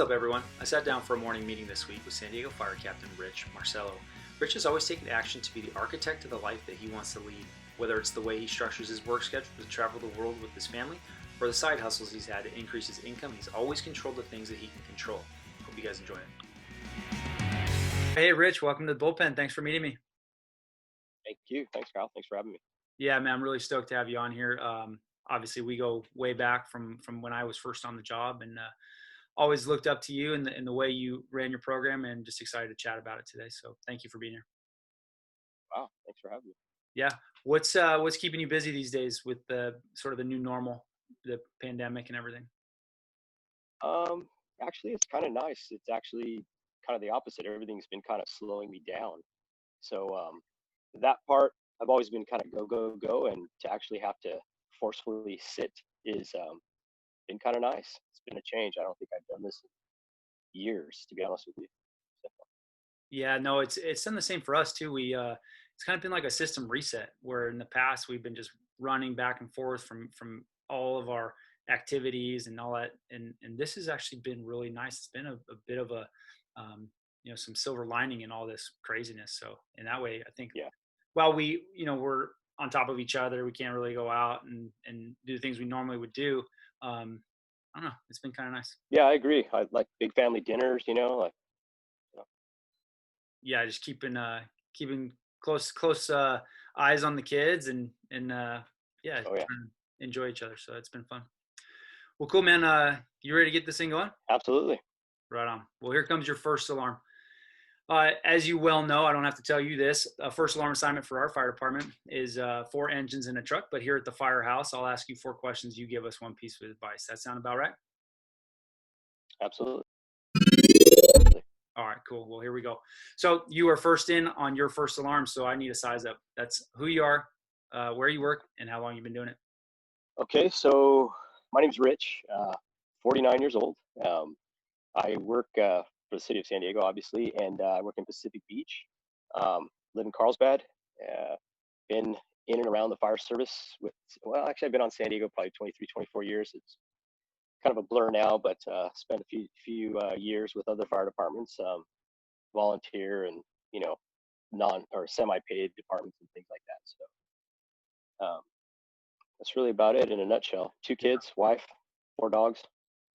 up, everyone? I sat down for a morning meeting this week with San Diego Fire Captain Rich Marcello. Rich has always taken action to be the architect of the life that he wants to lead, whether it's the way he structures his work schedule to travel the world with his family, or the side hustles he's had to increase his income. He's always controlled the things that he can control. Hope you guys enjoy it. Hey, Rich, welcome to the bullpen. Thanks for meeting me. Thank you. Thanks, Kyle. Thanks for having me. Yeah, man, I'm really stoked to have you on here. Obviously, we go way back from when I was first on the job, and always looked up to you and the way you ran your program, and just excited to chat about it today. So thank you for being here. Wow. Thanks for having me. Yeah. What's keeping you busy these days with the sort of the new normal, the pandemic and everything? Um, Actually, it's kind of nice. It's actually kind of the opposite. Everything's been kind of slowing me down. So that part, I've always been kind of go, go, go. And to actually have to forcefully sit is been kind of nice. It's been a change. I don't think I've done this in years, to be honest with you. So, Yeah, no, it's done the same for us too. We it's kind of been like a system reset where in the past we've been just running back and forth from all of our activities and all that, and this has actually been really nice. It's been a bit of a some silver lining in all this craziness. So in that way, I think yeah. while we're on top of each other, we can't really go out and do the things we normally would do. I don't know. It's been kind of nice. Yeah, I agree. I like big family dinners, like, you know, Yeah, just keeping close eyes on the kids and yeah, oh, yeah, trying to enjoy each other. So it's been fun. Well, cool, man. You ready to get this thing going? absolutely. Right on. Well, here comes your first alarm. As you well know, I don't have to tell you this. First alarm assignment for our fire department is 4 engines in a truck. But here at the firehouse, I'll ask you 4 questions. You give us 1 piece of advice. That sound about right? Absolutely. All right, cool. Well, here we go. So you are first in on your first alarm. So I need a size up. That's who you are, where you work, and how long you've been doing it. Okay, so my name's Rich, 49 years old. I work for the city of San Diego, obviously, and I work in Pacific Beach. Live in Carlsbad. Uh, been in and around the fire service well, actually, I've been on San Diego probably 23, 24 years. It's kind of a blur now, but spent a few years with other fire departments, volunteer and, you know, non or semi-paid departments and things like that. So that's really about it in a nutshell. 2 kids, wife, 4 dogs.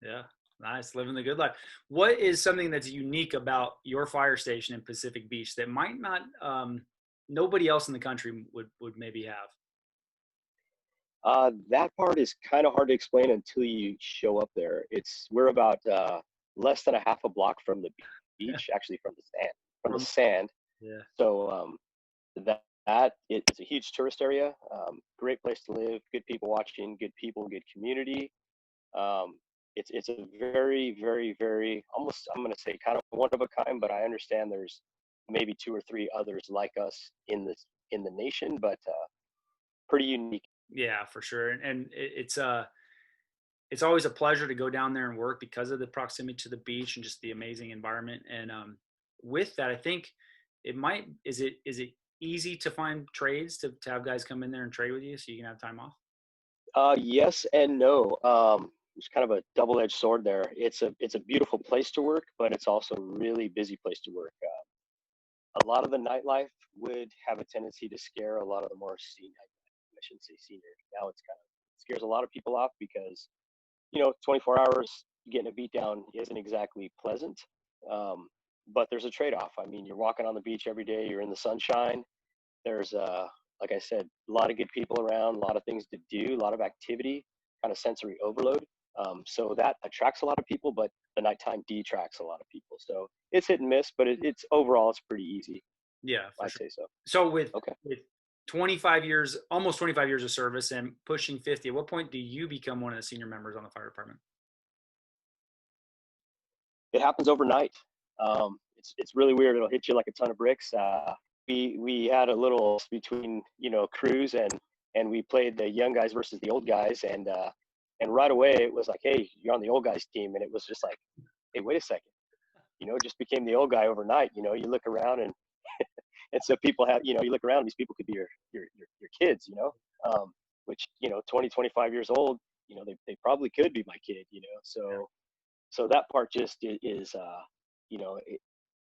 Yeah, nice, living the good life. What is something that's unique about your fire station in Pacific Beach that might not nobody else in the country would maybe have? That part is kind of hard to explain until you show up there. We're about less than a half a block from the beach, actually from the sand. From the From sand. yeah, So that it's a huge tourist area. Great place to live. Good people watching. Good people. Good community. Um, it's a very, very, very almost, I'm going to say, kind of one of a kind. But I understand there's maybe 2 or 3 others like us in the nation, but pretty unique. yeah, for sure. And it's always a pleasure to go down there and work because of the proximity to the beach and just the amazing environment. And with that, I think is it easy to find trades to have guys come in there and trade with you so you can have time off? Yes and no. It's kind of a double-edged sword there. It's a beautiful place to work, but it's also a really busy place to work. A lot of the nightlife would have a tendency to scare a lot of the more senior. I shouldn't say senior. Now it's kind of scares a lot of people off because 24 hours getting a beat down isn't exactly pleasant. But there's a trade-off. I mean, you're walking on the beach every day. You're in the sunshine. There's like I said, a lot of good people around, a lot of things to do, a lot of activity, kind of sensory overload. So that attracts a lot of people, but the nighttime detracts a lot of people. So it's hit and miss, but it's overall it's pretty easy. Yeah, for I'd sure. say so. So with Okay. with 25 years, almost 25 years of service and pushing 50, at what point do you become one of the senior members on the fire department? It happens overnight. It's really weird. It'll hit you like a ton of bricks. We had a little between crews and we played the young guys versus the old guys and right away it was like, hey, you're on the old guys team, and it was just like, hey, wait a second, it just became the old guy overnight. You look around and so people have, you look around, these people could be your kids, which 20, 25 years old, they probably could be my kid, Yeah. so So that part just is, you know,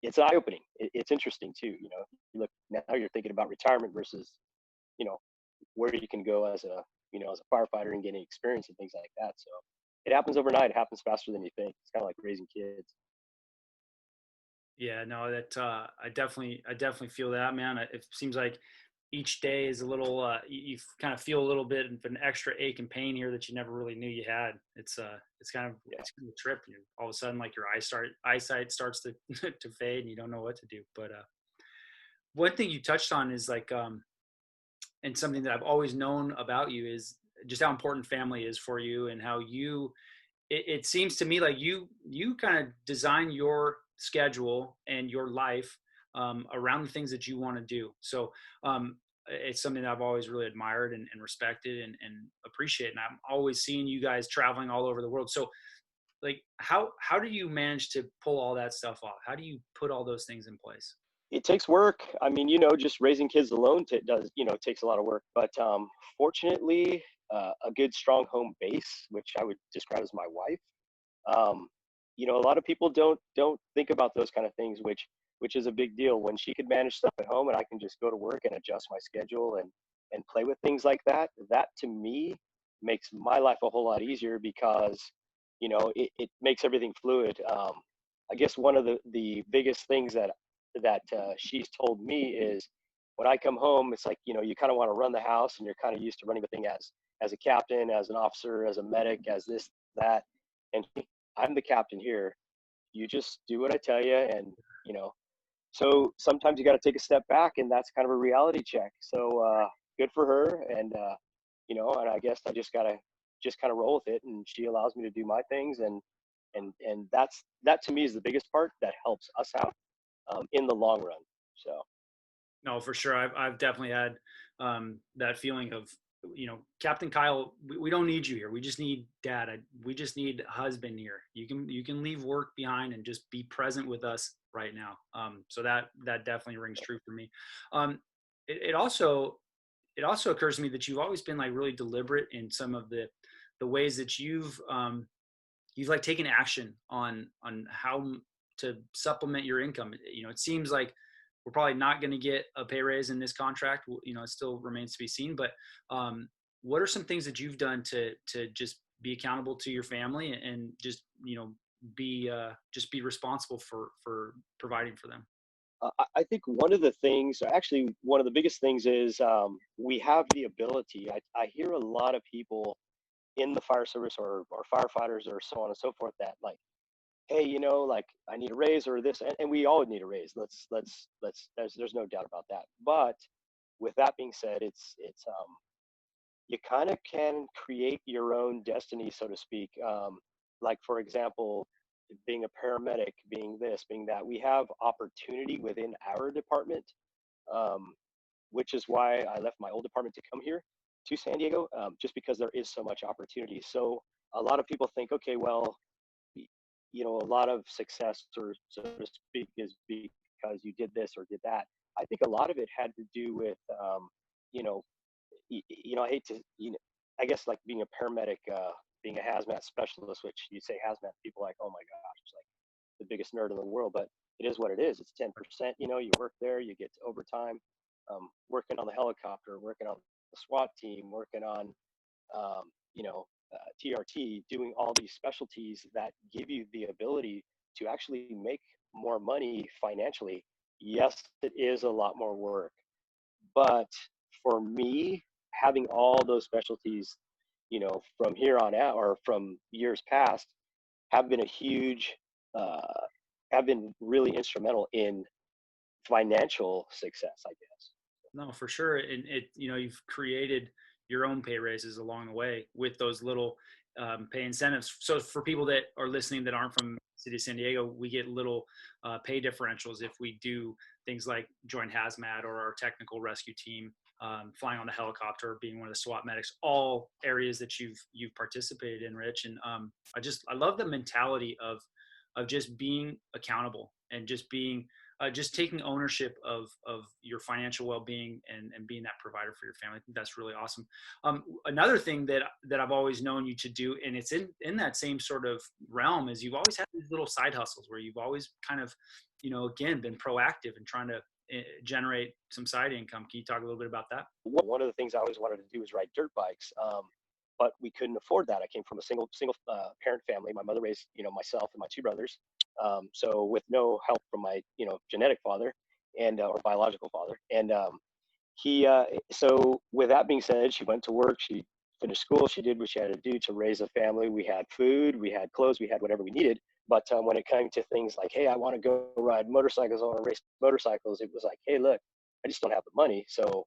it's eye opening. It's interesting too. You look now, you're thinking about retirement versus, you know, where you can go as a, as a firefighter and getting experience and things like that. So it happens overnight. It happens faster than you think. It's kind of like raising kids. Yeah, no, that I definitely feel that, man. It seems like each day is a little you kind of feel a little bit of an extra ache and pain here that you never really knew you had. Yeah. It's kind of a trip. All of a sudden, like your eyesight starts to to fade, and you don't know what to do. But one thing you touched on is like and something that I've always known about you is just how important family is for you, and how it seems to me like you kind of design your schedule and your life around the things that you want to do. So it's something that I've always really admired and respected and appreciate. And I'm always seeing you guys traveling all over the world. So like how do you manage to pull all that stuff off? How do you put all those things in place? It takes work. I mean, just raising kids alone does, takes a lot of work. But fortunately, a good, strong home base, which I would describe as my wife. Um, a lot of people don't think about those kind of things, which is a big deal. When she can manage stuff at home and I can just go to work and adjust my schedule and play with things like that, that to me makes my life a whole lot easier because it makes everything fluid. I guess one of the biggest things that she's told me is when I come home, it's like you kind of want to run the house and you're kind of used to running the thing as a captain, as an officer, as a medic, as this that, and I'm the captain here. You just do what I tell you, and you know. So sometimes you got to take a step back, and that's kind of a reality check. So good for her, and and I guess I just gotta just kind of roll with it, and she allows me to do my things, and that to me is the biggest part that helps us out in the long run. So No, for sure. I've definitely had that feeling of, Captain Kyle. We don't need you here. We just need dad. We just need husband here. You can leave work behind and just be present with us right now. So that definitely rings true for me. Um, it also occurs to me that you've always been like really deliberate in some of the ways that you've like taken action on how to supplement your income. It seems like we're probably not going to get a pay raise in this contract. It still remains to be seen. But what are some things that you've done to just be accountable to your family and just just be responsible for providing for them? I think one of the things, actually, one of the biggest things is we have the ability. I hear a lot of people in the fire service or firefighters or so on and so forth that like, hey, like I need a raise or this, and we all need a raise. There's no doubt about that. But with that being said, it's you kind of can create your own destiny, so to speak. Like for example, being a paramedic, being this, being that, we have opportunity within our department, um, which is why I left my old department to come here to San Diego, just because there is so much opportunity. So a lot of people think, okay, well, a lot of success, or so to speak, is because you did this or did that. I think a lot of it had to do with, you know, I hate to, I guess like being a paramedic, being a hazmat specialist, which you say hazmat, people are like, oh my gosh, it's like the biggest nerd in the world, but it is what it is. It's 10%. You work there, you get overtime, working on the helicopter, working on the SWAT team, working on, TRT, doing all these specialties that give you the ability to actually make more money financially. Yes, it is a lot more work, but for me, having all those specialties, from here on out or from years past, have been a huge, uh, have been really instrumental in financial success, I guess. No, for sure. And you've created your own pay raises along the way with those little pay incentives. So for people that are listening that aren't from the city of San Diego, we get little pay differentials if we do things like join hazmat or our technical rescue team, flying on the helicopter, being one of the SWAT medics, all areas that you've participated in, Rich. And I love the mentality of just being accountable and just being just taking ownership of your financial well-being and being that provider for your family. I think that's really awesome. Another thing that I've always known you to do, and it's in that same sort of realm, is you've always had these little side hustles where you've always kind of, again, been proactive and trying to generate some side income. Can you talk a little bit about that? One of the things I always wanted to do was ride dirt bikes, but we couldn't afford that. I came from a single parent family. My mother raised myself and my two brothers, so with no help from my genetic father and or biological father. And he so with that being said, she went to work. She finished school. She did what she had to do to raise a family. We had food, we had clothes, we had whatever we needed. But when it came to things like, hey, I want to go ride motorcycles, I want to race motorcycles, it was like, hey, look, I just don't have the money. So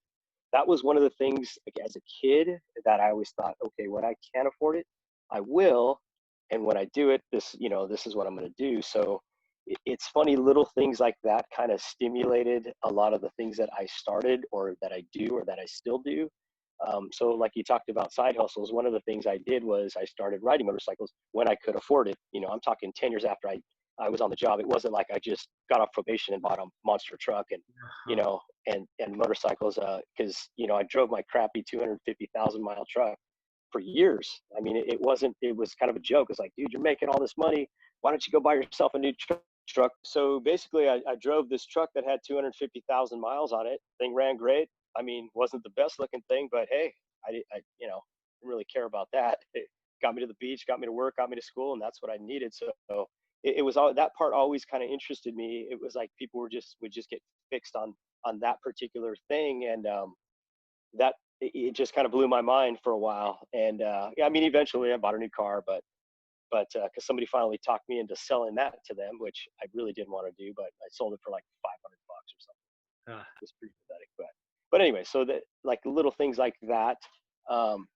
that was one of the things, like, as a kid, that I always thought, okay, when I can't afford it, I will, and when I do it, this is what I'm going to do. So it's funny, little things like that kind of stimulated a lot of the things that I started or that I do or that I still do. So like you talked about side hustles, one of the things I did was I started riding motorcycles when I could afford it. I'm talking 10 years after I was on the job. It wasn't like I just got off probation and bought a monster truck and, and motorcycles, because, I drove my crappy 250,000 mile truck for years. I mean, it was kind of a joke. It's like, dude, you're making all this money. Why don't you go buy yourself a new truck? So basically I drove this truck that had 250,000 miles on it. Thing ran great. I mean, wasn't the best looking thing, but hey, I didn't really care about that. It got me to the beach, got me to work, got me to school, and that's what I needed. So it was all, that part always kind of interested me. It was like people would just get fixed on that particular thing, and that it just kind of blew my mind for a while. And yeah, I mean, eventually I bought a new car, but because somebody finally talked me into selling that to them, which I really didn't want to do, but I sold it for like $500 or something. Uh, It was pretty pathetic, but anyway, so that, like, little things like that, um,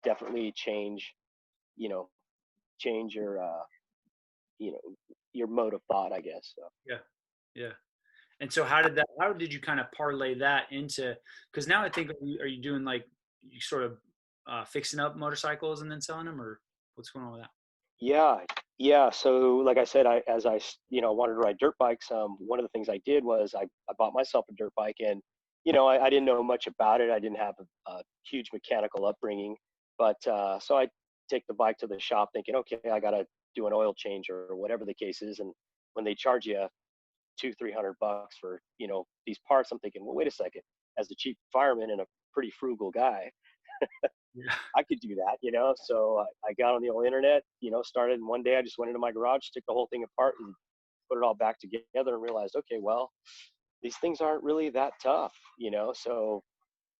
definitely change, you know, change you know, your mode of thought, I guess. So. yeah, yeah. And so how did you kind of parlay that into, because now I think, are you doing like, you sort of fixing up motorcycles and then selling them, or what's going on with that? Yeah, yeah. So, like I said, wanted to ride dirt bikes. One of the things I did was I bought myself a dirt bike, and I didn't know much about it. I didn't have a huge mechanical upbringing, but so I take the bike to the shop, thinking, okay, I gotta do an oil change or whatever the case is. And when they charge you 200-300 bucks for these parts, I'm thinking, well, wait a second. As a cheap fireman and a pretty frugal guy, Yeah. I could do that. So I got on the old internet, started, and one day I just went into my garage, took the whole thing apart, and put it all back together, and realized, okay, well, these things aren't really that tough. So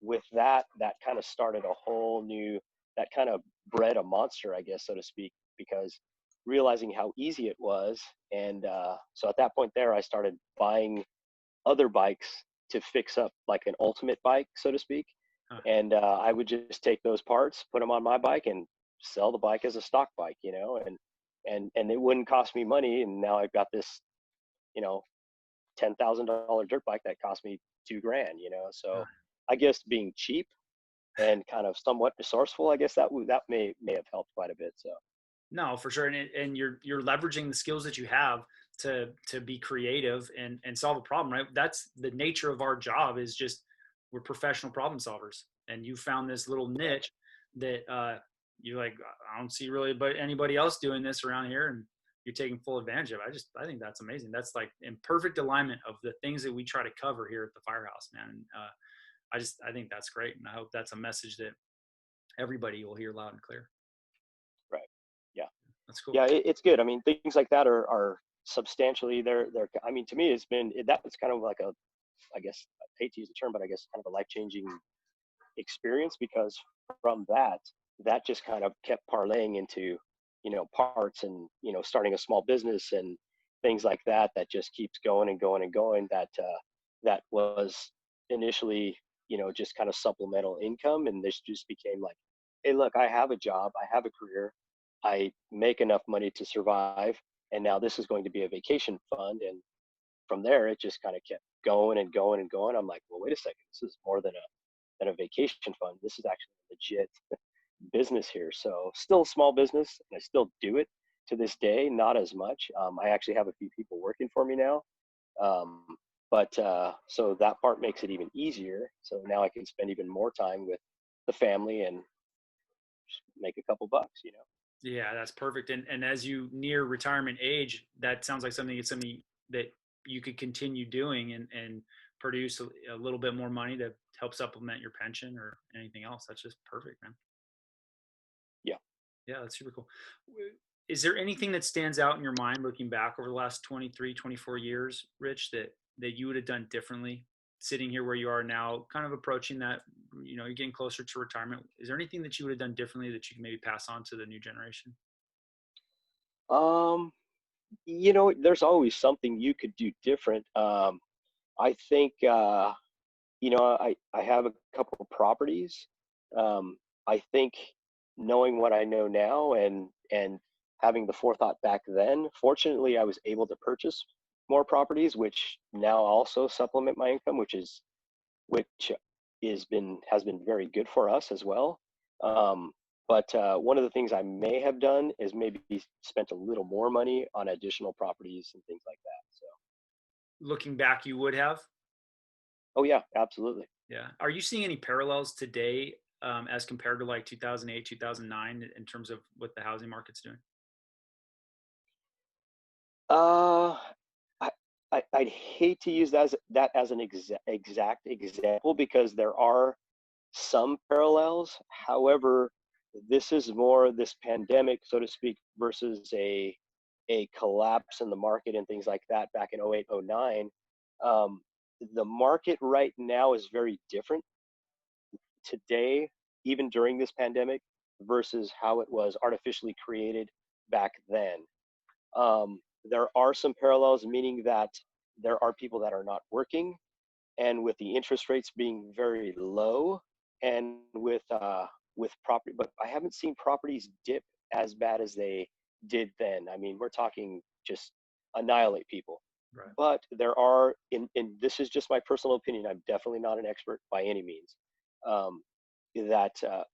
with that kind of started a whole new, that kind of bred a monster, I guess, so to speak, because realizing how easy it was. And so at that point there, I started buying other bikes to fix up, like an ultimate bike, so to speak. Huh. And I would just take those parts, put them on my bike, and sell the bike as a stock bike. And it wouldn't cost me money. And now I've got this, you know, $10,000 dirt bike that cost me 2 grand. So I guess being cheap and kind of somewhat resourceful, I guess that may have helped quite a bit. So. No, for sure, and you're leveraging the skills that you have to be creative and solve a problem, right? That's the nature of our job, is just, we're professional problem solvers, and you found this little niche that you're like, I don't see really but anybody else doing this around here, and you're taking full advantage of it. I think that's amazing. That's like in perfect alignment of the things that we try to cover here at the Firehouse, man. And I think that's great, and I hope that's a message that everybody will hear loud and clear. Right. Yeah. That's cool. Yeah, it's good. I mean, things like that are substantially, they're. I mean, to me, that was kind of like a, I guess, I hate to use the term, but I guess kind of a life changing experience, because from that just kind of kept parlaying into parts, and starting a small business and things like that, that just keeps going and going and going. That was initially just kind of supplemental income, and this just became like, hey, look, I have a job, I have a career, I make enough money to survive, and now this is going to be a vacation fund. And from there it just kind of kept going and going and going. I'm like, well, wait a second, this is more than a vacation fund. This is actually a legit business here. So still a small business, and I still do it to this day, not as much. I actually have a few people working for me now. Um, but so that part makes it even easier. So now I can spend even more time with the family and just make a couple bucks, you know? Yeah, that's perfect. And as you near retirement age, that sounds like something that you could continue doing and produce a little bit more money to help supplement your pension or anything else. That's just perfect, man. Yeah. Yeah, that's super cool. Is there anything that stands out in your mind looking back over the last 23, 24 years, Rich, that you would have done differently sitting here where you are now, kind of approaching that, you're getting closer to retirement. Is there anything that you would have done differently that you can maybe pass on to the new generation? Um, there's always something you could do different. I think, I have a couple of properties. Um, I think knowing what I know now and having the forethought back then, fortunately, I was able to purchase more properties, which now also supplement my income, which has been very good for us as well. Um, but one of the things I may have done is maybe spent a little more money on additional properties and things like that. So, Looking back, you would have. oh yeah, absolutely. Yeah. Are you seeing any parallels today as compared to like 2008, 2009 in terms of what the housing market's doing? Uh, I, I'd hate to use that as an exact example because there are some parallels. However, this pandemic, so to speak, versus a collapse in the market and things like that back in '08, '09. Um, the market right now is very different today, even during this pandemic, versus how it was artificially created back then. There are some parallels, meaning that there are people that are not working, and with the interest rates being very low, and with property, but I haven't seen properties dip as bad as they did then. I mean, we're talking just annihilate people. Right. But there are, in this is just my personal opinion. I'm definitely not an expert by any means. Um, that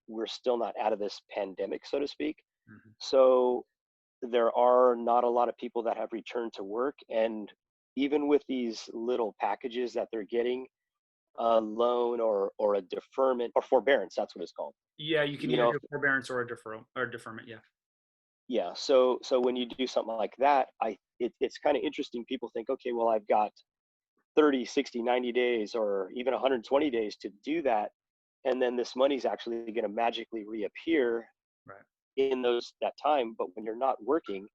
we're still not out of this pandemic, so to speak. Hmm. So there are not a lot of people that have returned to work, and even with these little packages that they're getting, a loan or a deferment or forbearance, that's what it's called. Yeah, you can You either know, do a forbearance or a deferral or deferment. Yeah. yeah. So when you do something like that, it's kind of interesting. People think, okay, well, I've got 30, 60, 90 days or even 120 days to do that, and then this money's actually going to magically reappear Right. in those that time. But when you're not working,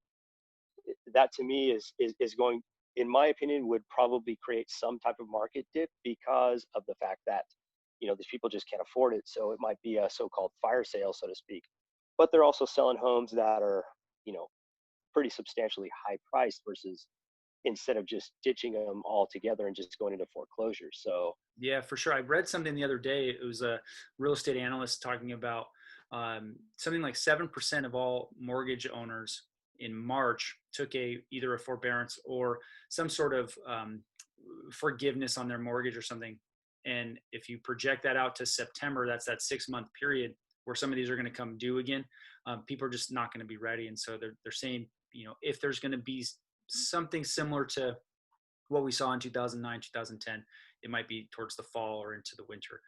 that to me is going, in my opinion, would probably create some type of market dip because of the fact that these people just can't afford it. So it might be a so-called fire sale, so to speak. But they're also selling homes that are you know pretty substantially high priced versus instead of just ditching them all together and just going into foreclosure. So Yeah, for sure. I read something the other day. It was a real estate analyst talking about something like 7% of all mortgage owners in March took either a forbearance or some sort of forgiveness on their mortgage or something. And if you project that out to September, that's that 6 month period where some of these are going to come due again. People are just not going to be ready, and so they're saying, if there's going to be something similar to what we saw in 2009, 2010, it might be towards the fall or into the winter.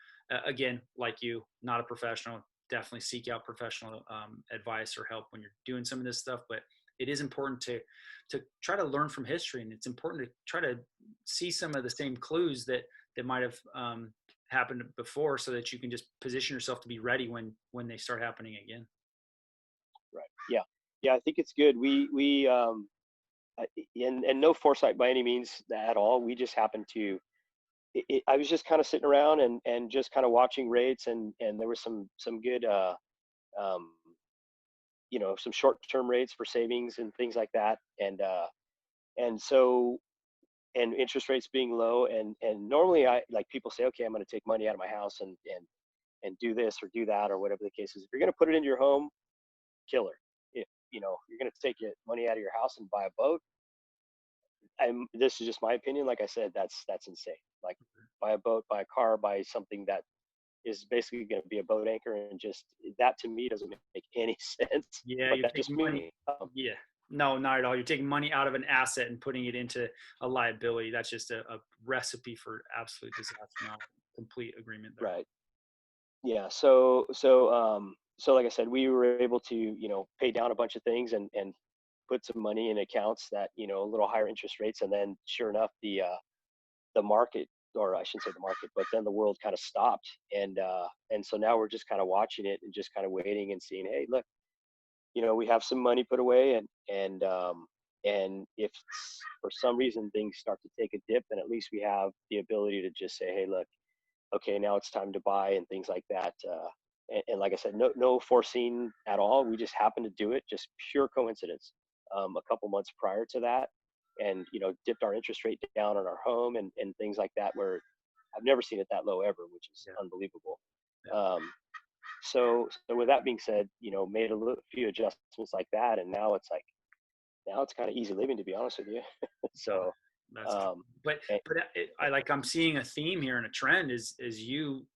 Again, like you, not a professional. Definitely seek out professional advice or help when you're doing some of this stuff. But it is important to try to learn from history, and it's important to try to see some of the same clues that might have happened before, so that you can just position yourself to be ready when they start happening again. right, yeah, yeah, I think it's good. We and no foresight by any means at all. We just happened to. I was just kind of sitting around and just kind of watching rates, and there was some good um, some short term rates for savings and things like that, and so and interest rates being low, and normally I like people say, okay, I'm going to take money out of my house and do this or do that or whatever the case is. If you're going to put it into your home, killer. If you're going to take money out of your house and buy a boat, this is just my opinion. Like I said, that's insane. Like buy a boat, buy a car, buy something that is basically going to be a boat anchor, and just that to me doesn't make any sense. Yeah, But you're that's just taking money. me. Yeah, No, not at all. You're taking money out of an asset and putting it into a liability. That's just a recipe for absolute disaster. No, complete agreement there. Right. Yeah. So like I said, we were able to, pay down a bunch of things and put some money in accounts that, a little higher interest rates. And then sure enough, the market, or I shouldn't say the market, but then the world kind of stopped. And so now we're just kind of watching it and just kind of waiting and seeing, hey, look, we have some money put away, and if for some reason things start to take a dip, then at least we have the ability to just say, hey, look, okay, now it's time to buy and things like that. And like I said, no foreseen at all. We just happened to do it, just pure coincidence. A couple months prior to that, and dipped our interest rate down on our home and things like that, where I've never seen it that low ever, which is Yeah. unbelievable. Yeah. So with that being said, made few adjustments like that, and now it's kind of easy living, to be honest with you. Oh, So that's good. um, But and, I'm seeing a theme here and a trend is you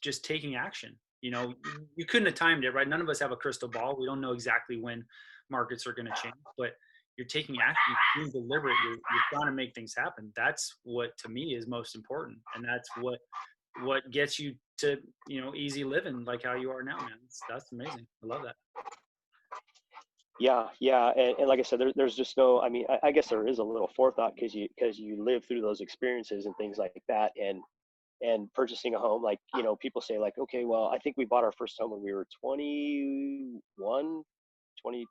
just taking action. You couldn't have timed it, right? None of us have a crystal ball. We don't know exactly when markets are going to change, but you're taking action, you're being deliberate, you're trying to make things happen. That's what to me is most important. And that's what gets you to, easy living like how you are now, man. That's amazing. I love that. yeah, and like I said, there's just no. I mean, I guess there is a little forethought because you live through those experiences and things like that, and purchasing a home. Like, people say like, okay, well, I think we bought our first home when we were 21, 20,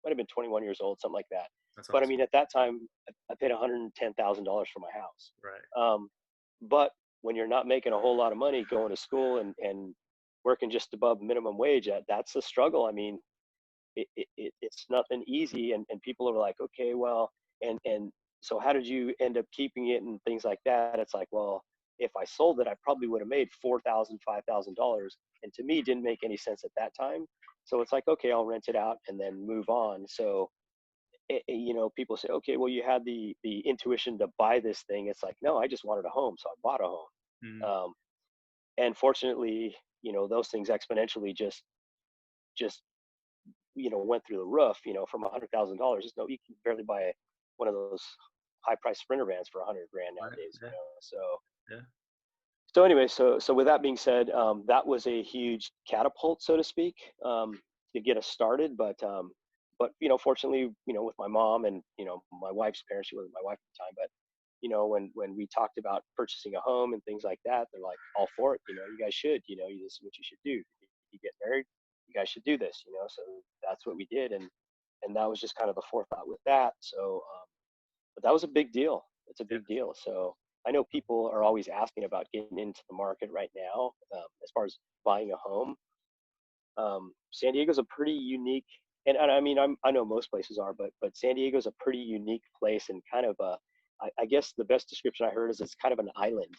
might have been 21 years old, something like that. That's But I awesome. mean, at that time, I paid $110,000 for my house. Right. But when you're not making a whole lot of money going to school and working just above minimum wage, that's a struggle. I mean, it's nothing easy, and people are like, okay, well, and so how did you end up keeping it and things like that? It's like, well, if I sold it, I probably would have made $4,000 $5,000, and to me, it didn't make any sense at that time. So it's like, okay, I'll rent it out and then move on. So people say, okay, well, you had the intuition to buy this thing. It's like, no, I just wanted a home, so I bought a home. Mm, um, and fortunately, those things exponentially just went through the roof. From $100,000, just no, you can barely buy one of those high price Sprinter vans for 100 grand right. nowadays. Yeah. Yeah. So anyway, so with that being said, that was a huge catapult, so to speak, to get us started. But fortunately, with my mom and my wife's parents, she wasn't my wife at the time, but when we talked about purchasing a home and things like that, they're like all for it. You guys should. This is what you should do. If you get married, you guys should do this. So that's what we did, and that was just kind of the forethought with that. But that was a big deal. It's a Yeah. big deal. So I know people are always asking about getting into the market right now, as far as buying a home. San Diego's a pretty unique, and I mean, I know most places are, but San Diego's a pretty unique place, and kind of I guess the best description I heard is it's kind of an island.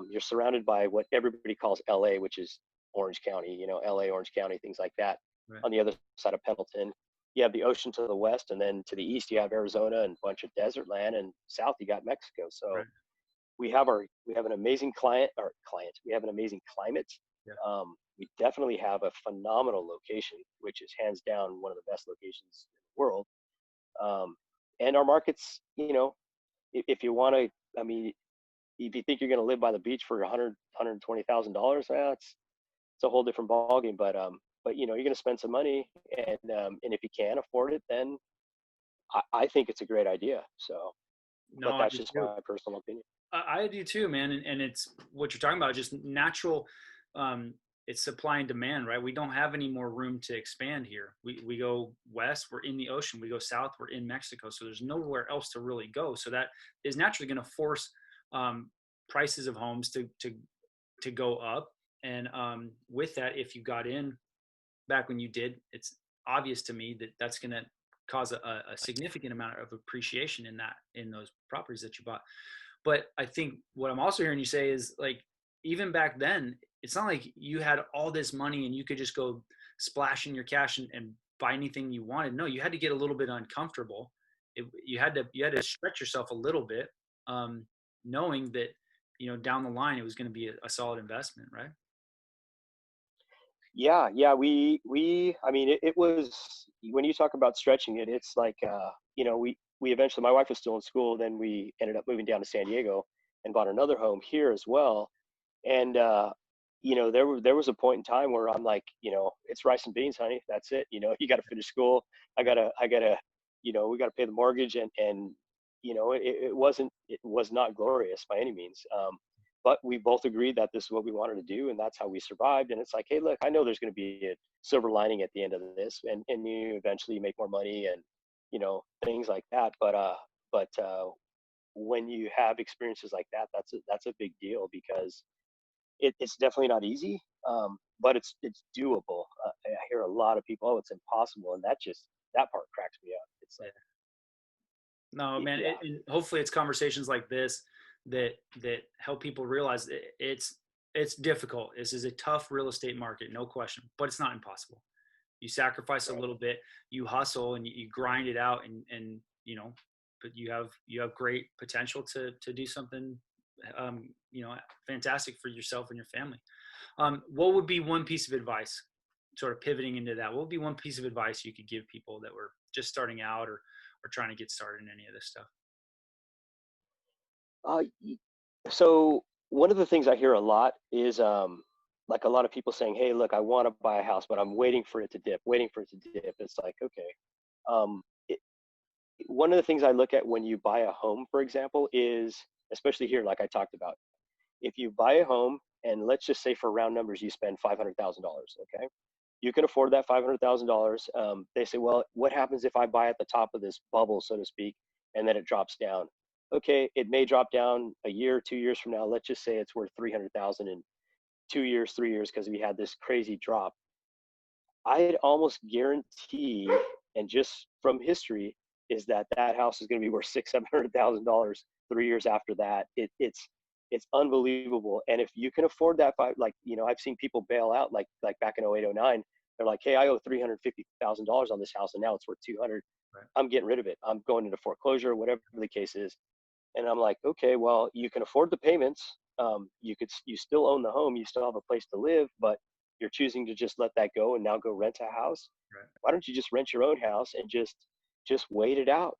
You're surrounded by what everybody calls LA, which is Orange County, LA, Orange County, things like that. Right. On the other side of Pendleton, you have the ocean to the west, and then to the east you have Arizona and a bunch of desert land, and south you got Mexico. So Right. we have an amazing we have an amazing climate. Yeah. We definitely have a phenomenal location, which is hands down one of the best locations in the world. Um, and our markets, if you want to, I mean, if you think you're going to live by the beach for $120,000, it's a whole different ballgame. But you're going to spend some money, and if you can afford it, then I think it's a great idea. So, No, but I that's do just too. my personal opinion. I do too, man. And it's what you're talking about, just natural. Um, it's supply and demand, right? We don't have any more room to expand here. We go west, we're in the ocean. We go south, we're in Mexico. So there's nowhere else to really go. So that is naturally going to force prices of homes to go up. And with that, if you got in back when you did, it's obvious to me that that's going to cause a significant amount of appreciation in those properties that you bought. But I think what I'm also hearing you say is like, even back then, it's not like you had all this money and you could just go splash in your cash and buy anything you wanted. No, you had to get a little bit uncomfortable. You had to stretch yourself a little bit, knowing that down the line it was going to be a solid investment, right? Yeah. I mean, it was when you talk about stretching it, it's like, we eventually, my wife was still in school. Then we ended up moving down to San Diego and bought another home here as well. And, there was a point in time where I'm like, it's rice and beans, honey. That's it. You got to finish school. I gotta, we got to pay the mortgage, and it was not glorious by any means. But we both agreed that this is what we wanted to do, and that's how we survived. And it's like, hey, look, I know there's going to be a silver lining at the end of this, and you eventually make more money, and things like that. But when you have experiences like that, that's a big deal, because it's definitely not easy, but it's doable. I hear a lot of people, oh, it's impossible, and that part cracks me up. It's Yeah. like, No, man. yeah, And hopefully, it's conversations like this that help people realize that it's difficult. This is a tough real estate market, no question, but it's not impossible. You sacrifice a right. little bit, you hustle, and you grind it out, and but you have great potential to do something, fantastic for yourself and your family. What would be one piece of advice, sort of pivoting into that? What would be one piece of advice you could give people that were just starting out, or trying to get started in any of this stuff? Uh, y- so one of the things I hear a lot is, like, a lot of people saying, "Hey, look, I want to buy a house, but I'm waiting for it to dip, waiting for it to dip." It's like, okay, um, it, one of the things I look at when you buy a home, for example, is, especially here, like I talked about, if you buy a home, and let's just say for round numbers, you spend $500,000. Okay, you can afford that $500,000. They say, well, what happens if I buy at the top of this bubble, so to speak, and then it drops down? Okay, it may drop down a year, 2 years from now. Let's just say it's worth 300,000 in 2 years, 3 years, because we had this crazy drop. I'd almost guarantee, and just from history, is that that house is going to be worth six, $700,000 3 years after that. It's unbelievable. And if you can afford that, like, I've seen people bail out, like back in 08, 09. They're like, hey, I owe $350,000 on this house, and now it's worth 200. Right. I'm getting rid of it. I'm going into foreclosure, whatever the case is. And I'm like, okay, well, you can afford the payments. You still own the home. You still have a place to live, but you're choosing to just let that go and now go rent a house. Right. Why don't you just rent your own house and just wait it out?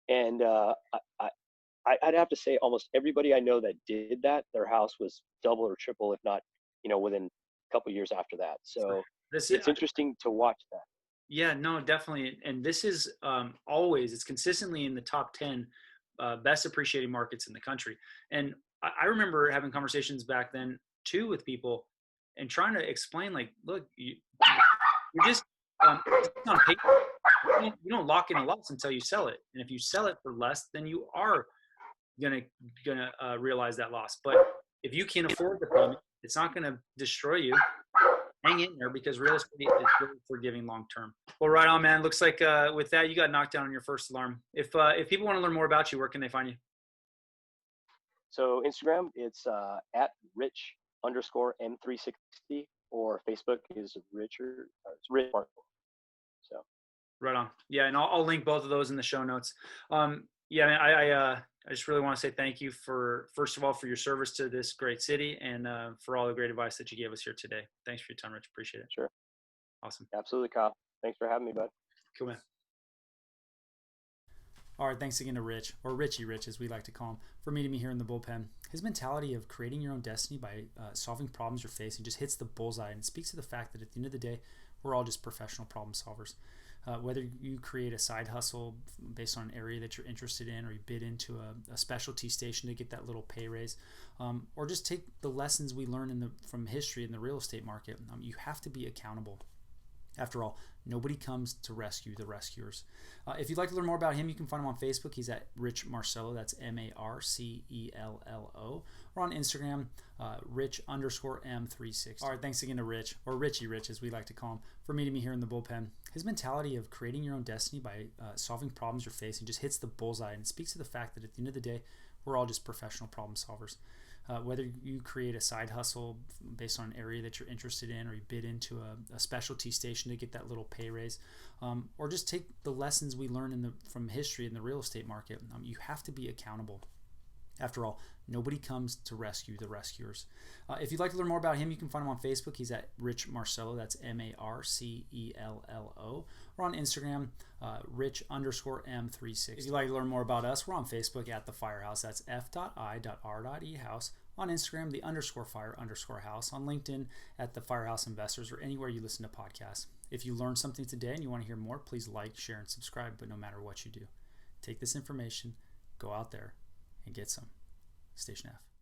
And I'd have to say almost everybody I know that did that, their house was double or triple, if not, within a couple years after that. For So this is, it's interesting to watch that. yeah, no, definitely. And this is, always, it's consistently in the top 10 best appreciating markets in the country. And I remember having conversations back then too with people, and trying to explain, like, look, you're just, it's on paper. You don't lock in a loss until you sell it. And if you sell it for less, then you are gonna realize that loss. But if you can afford the payment, it's not gonna destroy you. Hang in there, because real estate is really forgiving long term. Well, right on, man. Looks like, with that, you got knocked down on your first alarm. If people want to learn more about you, where can they find you? So Instagram, it's at rich underscore M360, or Facebook is Richard, it's Rich Marcello. So Right on. Yeah, and I'll link both of those in the show notes. Yeah, man, I just really want to say thank you, for, first of all, for your service to this great city, and for all the great advice that you gave us here today. Thanks for your time, Rich. Appreciate it. sure, Awesome. absolutely, Kyle. Thanks for having me, bud. Cool, man. All right, thanks again to Rich, or Richie Rich as we like to call him, for meeting me here in the bullpen. His mentality of creating your own destiny by solving problems you're facing just hits the bullseye, and it speaks to the fact that at the end of the day, we're all just professional problem solvers. Whether you create a side hustle based on an area that you're interested in, or you bid into a specialty station to get that little pay raise, or just take the lessons we learn from history in the real estate market, you have to be accountable. After all, nobody comes to rescue the rescuers. If you'd like to learn more about him, you can find him on Facebook. He's at Rich Marcello. That's Marcello. Or on Instagram, Rich underscore M360. All right, thanks again to Rich, or Richie Rich as we like to call him, for meeting me here in the bullpen. His mentality of creating your own destiny by solving problems you're facing just hits the bullseye, and it speaks to the fact that at the end of the day, we're all just professional problem solvers. Whether you create a side hustle based on an area that you're interested in, or you bid into a specialty station to get that little pay raise, or just take the lessons we learn from history in the real estate market, you have to be accountable. After all, nobody comes to rescue the rescuers. If you'd like to learn more about him, you can find him on Facebook. He's at Rich Marcello. That's Marcello. Or on Instagram, Rich_M36. If you'd like to learn more about us, we're on Facebook at The Firehouse. That's f.i.r.e.house. On Instagram, the _fire_house. On LinkedIn at The Firehouse Investors, or anywhere you listen to podcasts. If you learned something today and you want to hear more, please like, share, and subscribe. But no matter what you do, take this information, go out there, and get some. Station F.